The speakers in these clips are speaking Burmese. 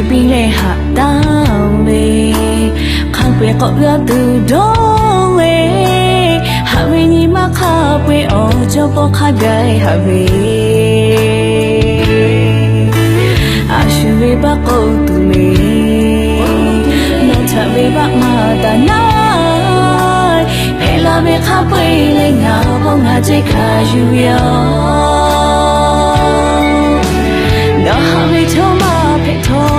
ပြီးလဲဟာတောင်းလေခောက်ပဲကောက်ရသူတော့လေဟာဝင်းကြီးမခါပွဲအော်ကြောပေါ်ခါကြိုင်ဟာဝေအရှိဝေဘကောတူလေနောချဝေဘမာတာနိုင်ဖဲလာပဲခါပွဲလေငါဘောငါချိတ်ခါယူရောနော်ဟာဝေချုံမဖက်ထော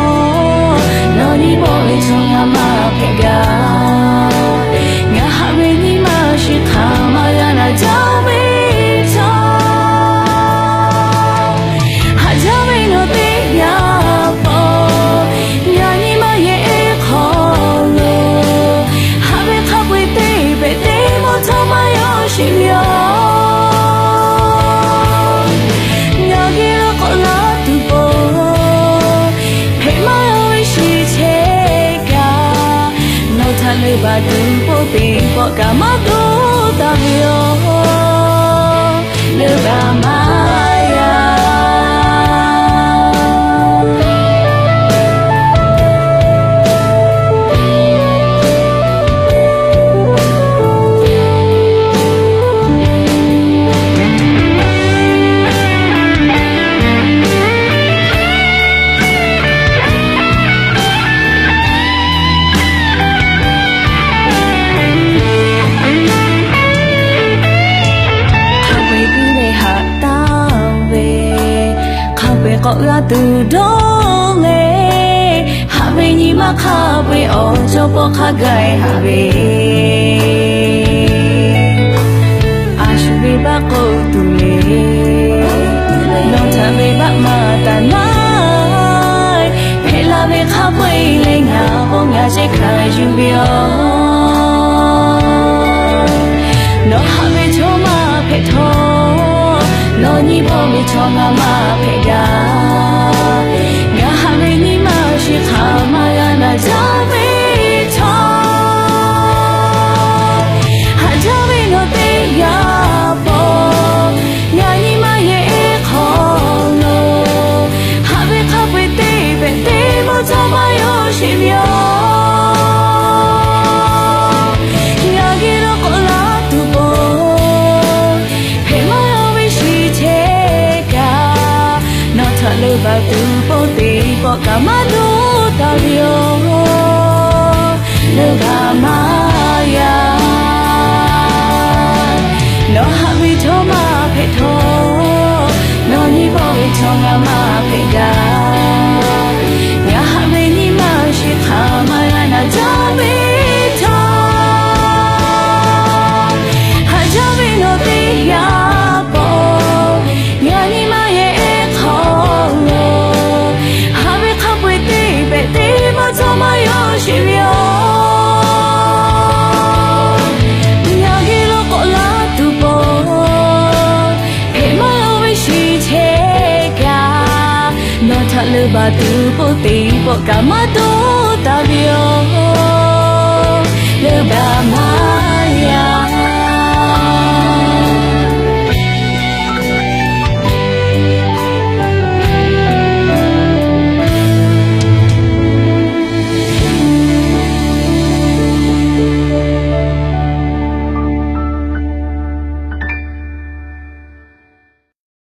နော်ဒီဘောလေးချုံငါမဖက်ကငါဟာဝေညီမရှိခါမရနာကြောင့်မေချောဟာကြောင့်မေလို့သေးရပေါ်ညာညီမရဲ့ခေါ်လို့ဟာဝေခပ်ဝေးသေးပဲတေးမထောမရရှိရောဘာတူပို့ပြီးပေါ့ကမတော့တာမျိုးလေဘာမာယာကောက်ရသူတော့လေဟာဝင်းကြီးမခါပွဲအော်ကြောပေါ်ခါကြိုင်ဟာဝေအရှိဝေဘကောတူလေလောချဝေဘမာတနိုင်ဖဲလာပဲခါပွဲလေငါဘောငါချိတ်ခါယူပြောနော်ဟာဝေချုံမဖက်ထောနော်ညီဘောမေချောငါမဖက်ကငါဟာမေညီမရှိခါမရနာကြောင့်မေချောဟာကြောင့်မေလို့သေးရပေါ်ညာညီမရဲ့ခေါ်လို့ဟာမေခပ်ဝေးသေးပဲတေးမချောမရရှိပြောဘာတူပို့တေးပေါ့ကမတော့တာရောလေဘာမာယာနော်ဟာဝီချောမဖက်ထောနော်ညီဘောဝီချောငါမဖက်ကငါဟာမေညီမရှိခါမရနာကြောင့်မေချောဟာကြောင့်မေလို့သေးရပေါ်ညာညီမရဲ့မရရှိရောညာကြီးလို့ကိုလာသူပေါ်ဖေမဝိရှိချေကနော်ထလဘာသူပို့တေးပေါ့ကမတော့တာပြောလေဘာမာယာ